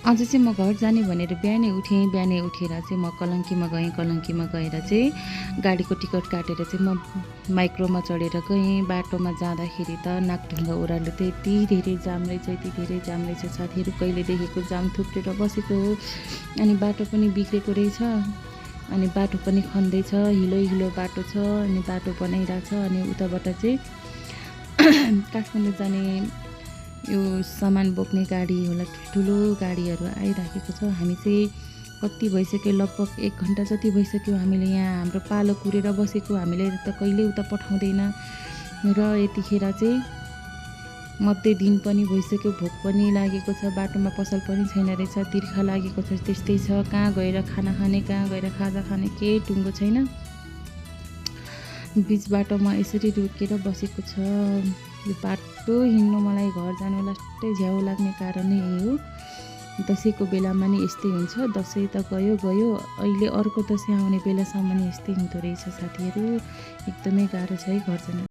आज चाहिँ म घर जाने भनेर बिहानै उठेर चाहिँ म कलङ्कीमा गएँ। कलङ्कीमा गएर चाहिँ गाडीको टिकट काटेर चाहिँ म माइक्रोमा चढेर गएँ। बाटोमा जाँदाखेरि त नाकढुङ्गा ओह्रालो त यति धेरै जाम रहेछ साथीहरू, कहिलेदेखिको जाम थुप्रेर बसेको हो। अनि बाटो पनि बिग्रेको रहेछ, अनि बाटो पनि खन्दैछ, हिलो बाटो छ, अनि बाटो बनाइरहेको छ। अनि उताबाट चाहिँ काठमाडौँ जाने यो सामान बोक्ने गाडी होला, ठुलो गाडीहरू आइराखेको छ। हामी चाहिँ कति भइसक्यो, लगभग 1 घन्टा जति भइसक्यो हामीले यहाँ हाम्रो पालो कुरेर बसेको। हामीले त कहिले उता पठाउँदैन र यतिखेर चाहिँ मध्य दिन पनि भइसक्यो, भोक पनि लागेको छ, बाटोमा पसल पनि छैन रहेछ, तिर्खा लागेको छ। त्यस्तै छ, कहाँ गएर खाना खाने, कहाँ गएर खाजा खाने केही टुङ्गो छैन। बिच बाटोमा यसरी रोकेर बसेको छ। यो बाटो हिँड्नु मलाई घर जानु लास्टै झ्याउ लाग्ने कारण नै यही हो। दसैँको बेलामा नि यस्तै हुन्छ, दसैँ त गयो, अहिले अर्को दसैँ आउने बेलासम्म नि यस्तै हुँदो रहेछ साथीहरू। एकदमै गाह्रो छ है घर जान।